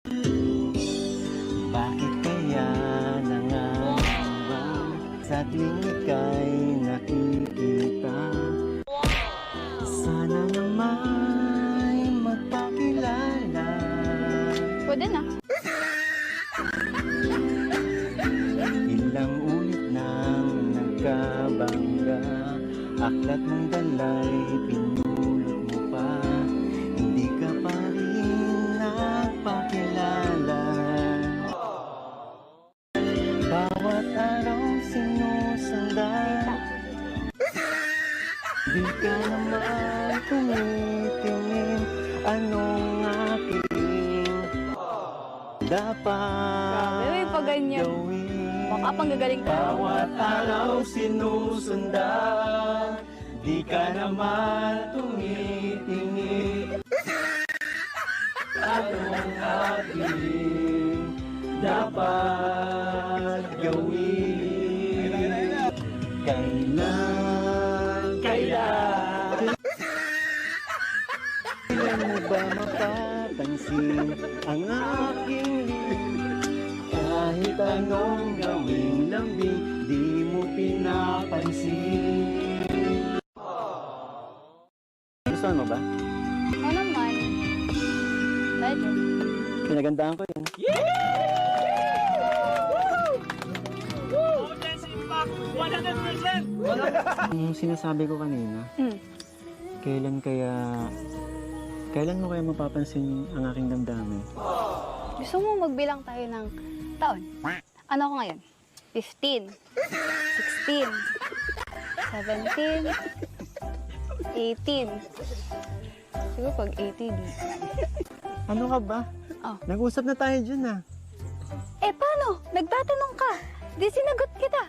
Bakit kaya nangangamba sa tuwing ika'y nakikita? Sana naman magpakilala. Pwede na. Ilang ulit nang nagkabangga, aklat mong dalay pinulot mo pa. Hindi ka pa rin nagpakilala. Bawat araw sinusundan, di ka naman tumitingin. Anong aking dapat Grabe, pa ganyan. gawin? Baka pang gagaling ka. Bawat araw sinusundan, di ka naman tumitingin. Anong aking dapat gawin? Kailan mo ba mapapansin ang aking kahit anong gawing lambing, di mo pinapansin. Gusto mo ba? Oo naman. Medyo. Pinagandaan ko yun. Yung sinasabi ko kanina, kailan mo kaya mapapansin ang aking damdamin? Gusto mo magbilang tayo ng taon? Ano ako ngayon? 15, 16, 17, 18. Siguro pag 18. Ano ka ba? Oh. Nag-usap na tayo dyan ah. Eh, paano? Nagtatanong ka. Di sinagot kita.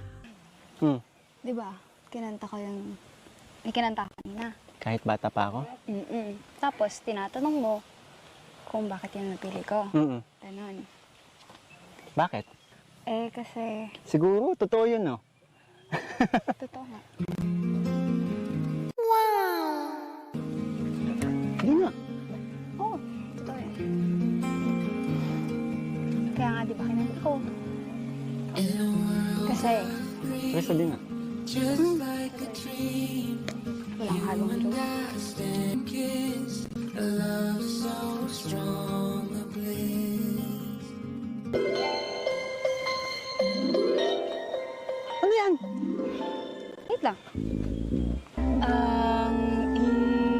Di ba? Kinanta ko yung... May kinanta ko kanina. Kahit bata pa ako? Tapos, tinatanong mo kung bakit yung napili ko. Ganon. Bakit? Eh, kasi... Siguro, totoo yun no? Totoo nga. Hindi nga. Oo, totoo yun. Kaya nga, di ba kinanta ko? Kasi... Pero sabi nga. Walang halong joke. Ano yan? Wait lang. Ang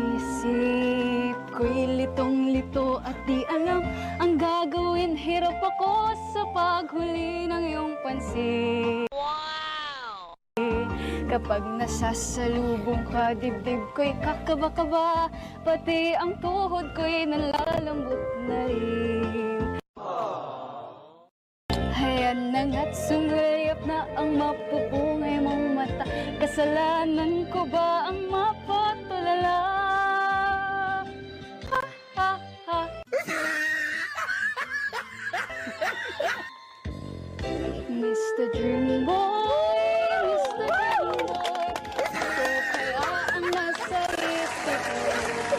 isip ko'y litong-lito at di alam ang gagawin. Hirap ako sa paghuli ng iyong pansin. Kapag nasasalubong ka, dibdib ko'y kakaba-kaba, pati ang tuhod ko'y nalalambot na rin. Hayan na nga't sumilip na ang mapupungay mong mata. Kasalanan ko ba ang mapatulala? Ha, ha, ha. Mr. Dream Boy, Mr. Dream Boy, ito kaya ang nasa isip ko.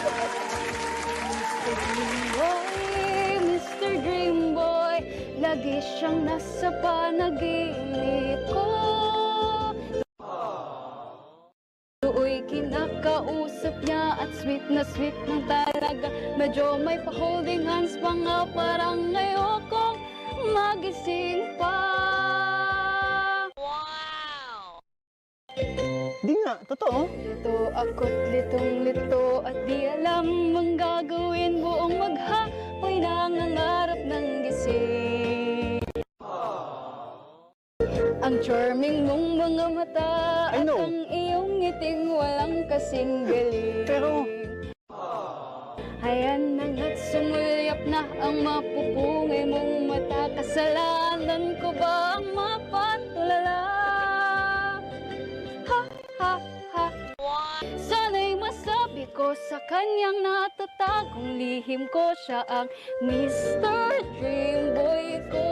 Mr. Dream Boy, Mr. Dream Boy, lagi siyang nasa panaginip ko. Tuoy kinakausap niya at sweet na talaga. Medyo may pa-holding hands pa nga, parang ayokong magising pa. Di nga, totoo. Lito ako't litong-lito at di alam ang gagawin. Buong maghapoy nangangarap ng gising. Ang charming mong mga mata at ang iyong ngiting walang kasing galing. Pero... Hayan na nga't sumulyap na ang mapupungay mong mata. Kasalanan ko ba ang mapatulala? Ha, ha, ha. Sana'y masabi ko sa kanyang natatagong lihim ko, siya ang Mr. Dream Boy ko.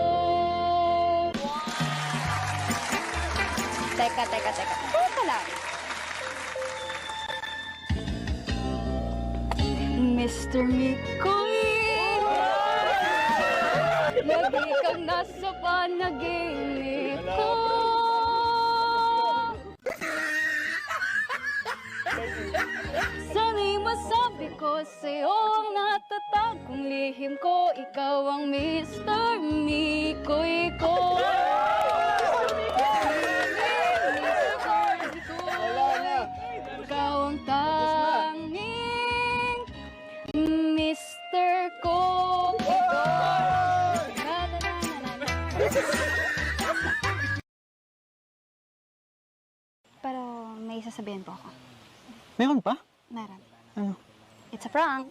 Teka lang. Mr. Mikoy! Lagi kang nasa panaginip ko. Sana'y masabi ko sa'yo ang natatagong lihim ko. Ikaw ang Mr. Mikoy ko. Ikaw ang tanging Mr. ko. Pero may sasabihin po ako. Meron pa? Meron. Ano? It's a prank.